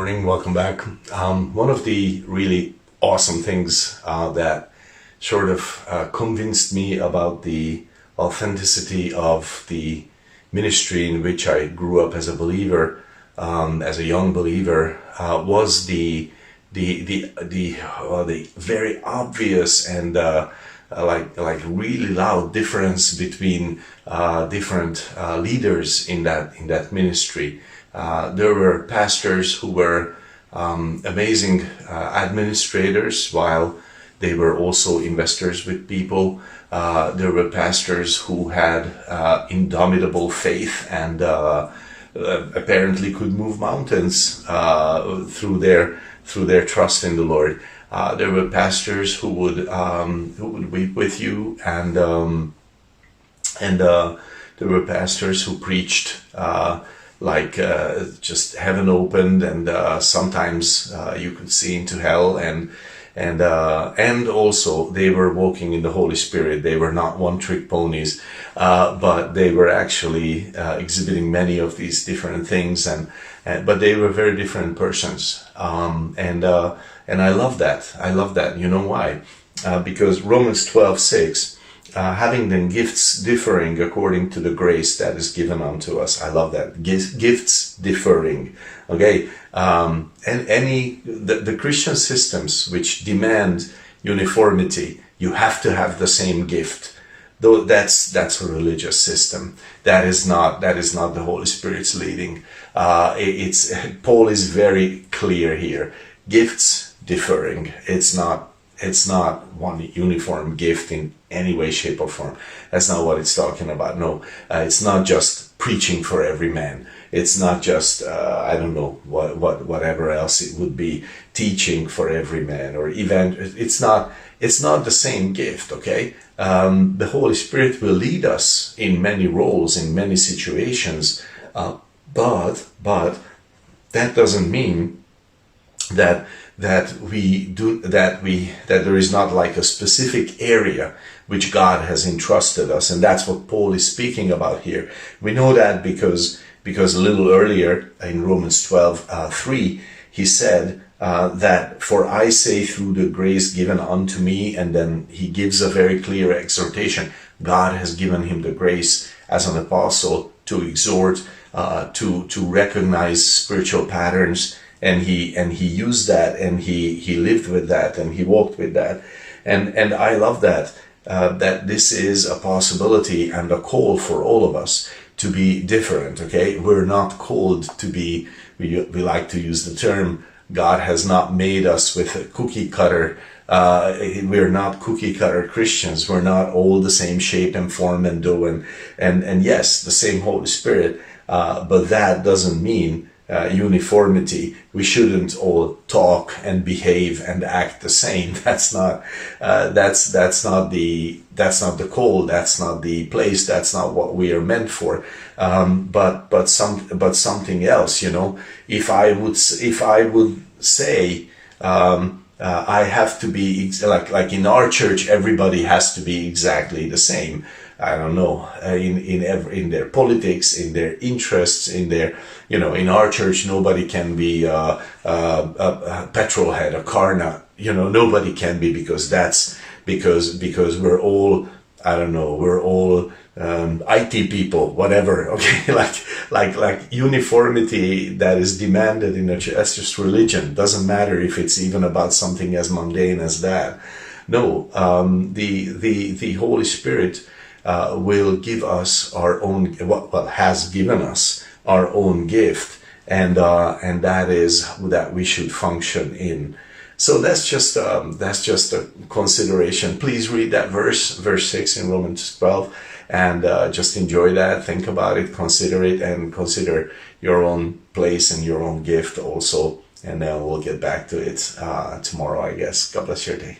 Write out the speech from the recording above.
morning, welcome back. One of the really awesome things that sort of convinced me about the authenticity of the ministry in which I grew up as a believer, as a young believer, was the very obvious and like really loud difference between different leaders in that ministry. There were pastors who were amazing administrators, while they were also investors with people. There were pastors who had indomitable faith and apparently could move mountains through their trust in the Lord. There were pastors who would weep with you, and there were pastors who preached just heaven opened, and sometimes you could see into hell, and also they were walking in the Holy Spirit. They were not one-trick ponies, but they were actually exhibiting many of these different things, but they were very different persons, and I love that. I love that. You know why? Because Romans 12:6. Having then gifts differing according to the grace that is given unto us. I love that. Gifts differing. Okay. And the Christian systems which demand uniformity, you have to have the same gift. Though that's a religious system. That is not the Holy Spirit's leading. Paul is very clear here. Gifts differing. It's not one uniform gift in any way, shape, or form. That's not what it's talking about. No, it's not just preaching for every man. It's not just I don't know whatever else it would be, teaching for every man or event. It's not the same gift. Okay, the Holy Spirit will lead us in many roles, in many situations, but that doesn't mean that there is not like a specific area which God has entrusted us, and that's what Paul is speaking about here. We know that because a little earlier in Romans 12:3 he said that, for I say through the grace given unto me, and then he gives a very clear exhortation. God has given him the grace as an apostle to exhort, to recognize spiritual patterns. And he used that, and he lived with that, and he walked with that, and I love that that this is a possibility and a call for all of us to be different. Okay, we're not called to be. We like to use the term, God has not made us with a cookie cutter. We're not cookie cutter Christians. We're not all the same shape and form and dough, and yes, the same Holy Spirit. But that doesn't mean uniformity. We shouldn't all talk and behave and act the same. That's not the call. That's not the place. That's not what we are meant for. But something else. You know, if I would say I have to be like in our church, everybody has to be exactly the same. I don't know, in their politics, in their interests, in their, in our church, nobody can be a petrol head, a car nut. Nobody can be, because because we're all, I don't know, we're all IT people, whatever. Okay, like uniformity that is demanded in a church. That's just religion. Doesn't matter if it's even about something as mundane as that. No, the Holy Spirit will give us our own, has given us our own gift, and that is that we should function in. So that's just a consideration. Please read that verse 6 in Romans 12, and just enjoy that. Think about it, consider it, and consider your own place and your own gift also. And then we'll get back to it tomorrow, I guess. God bless your day.